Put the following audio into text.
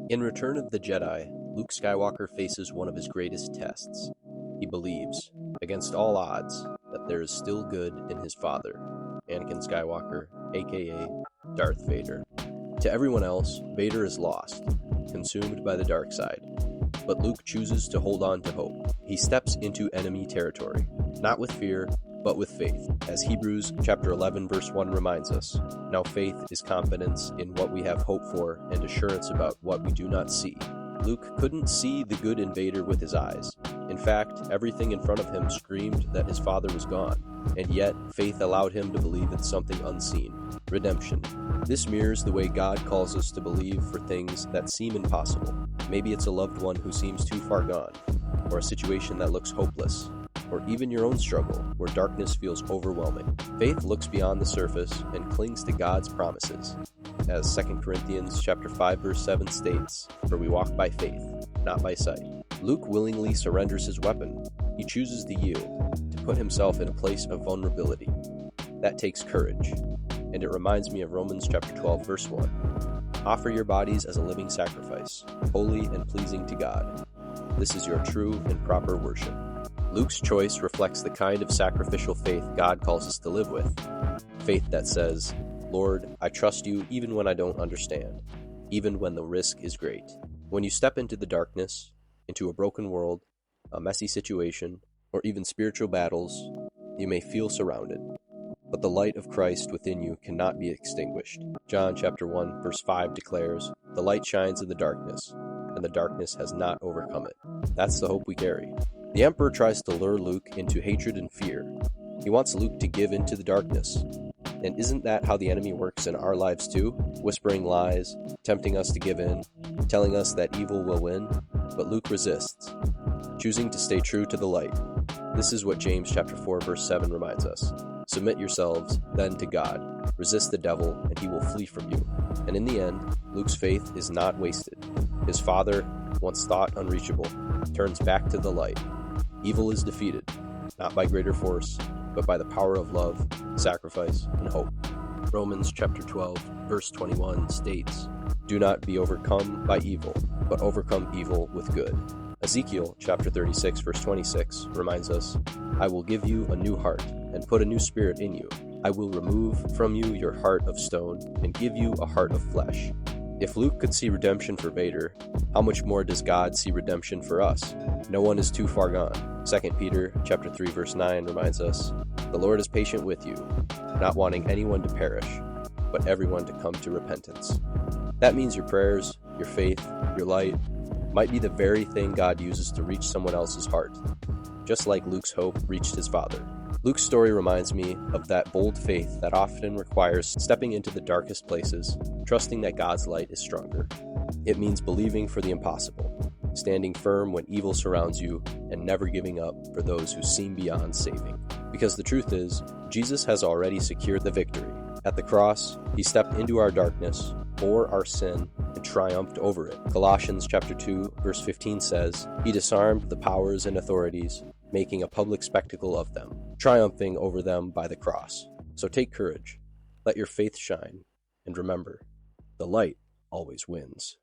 In Return of the Jedi, Luke Skywalker faces one of his greatest tests. He believes, against all odds, that there is still good in his father, Anakin Skywalker, aka Darth Vader. To everyone else, Vader is lost, consumed by the dark side. But Luke chooses to hold on to hope. He steps into enemy territory, not with fear, but with faith. As Hebrews chapter 11 verse 1 reminds us, now faith is confidence in what we have hope for and assurance about what we do not see. Luke couldn't see the good in Vader with his eyes. In fact, everything in front of him screamed that his father was gone, and yet faith allowed him to believe in something unseen, redemption. This mirrors the way God calls us to believe for things that seem impossible. Maybe it's a loved one who seems too far gone, or a situation that looks hopeless, or even your own struggle where darkness feels overwhelming. Faith looks beyond the surface and clings to God's promises. As 2 Corinthians chapter 5 verse 7 states, for we walk by faith, not by sight. Luke willingly surrenders his weapon. He chooses to yield, to put himself in a place of vulnerability. That takes courage, and it reminds me of Romans chapter 12 verse 1. Offer your bodies as a living sacrifice, holy and pleasing to God. This is your true and proper worship. Luke's choice reflects the kind of sacrificial faith God calls us to live with. Faith that says, Lord, I trust you even when I don't understand, even when the risk is great. When you step into the darkness, into a broken world, a messy situation, or even spiritual battles, you may feel surrounded, but the light of Christ within you cannot be extinguished. John chapter 1 verse 5 declares, the light shines in the darkness, and the darkness has not overcome it. That's the hope we carry. The Emperor tries to lure Luke into hatred and fear. He wants Luke to give into the darkness. And isn't that how the enemy works in our lives too? Whispering lies, tempting us to give in, telling us that evil will win. But Luke resists, choosing to stay true to the light. This is what James chapter 4 verse 7 reminds us. Submit yourselves then to God. Resist the devil and he will flee from you. And in the end, Luke's faith is not wasted. His father, once thought unreachable, turns back to the light. Evil is defeated, not by greater force, but by the power of love, sacrifice, and hope. Romans chapter 12, verse 21 states, do not be overcome by evil, but overcome evil with good. Ezekiel chapter 36, verse 26 reminds us, I will give you a new heart and put a new spirit in you. I will remove from you your heart of stone and give you a heart of flesh. If Luke could see redemption for Vader, how much more does God see redemption for us? No one is too far gone. 2 Peter chapter 3 verse 9 reminds us, the Lord is patient with you, not wanting anyone to perish, but everyone to come to repentance. That means your prayers, your faith, your light might be the very thing God uses to reach someone else's heart, just like Luke's hope reached his father. Luke's story reminds me of that bold faith that often requires stepping into the darkest places, trusting that God's light is stronger. It means believing for the impossible, standing firm when evil surrounds you, and never giving up for those who seem beyond saving. Because the truth is, Jesus has already secured the victory. At the cross, he stepped into our darkness, bore our sin, and triumphed over it. Colossians chapter 2, verse 15 says, he disarmed the powers and authorities, making a public spectacle of them, triumphing over them by the cross. So take courage, let your faith shine, and remember, the light always wins.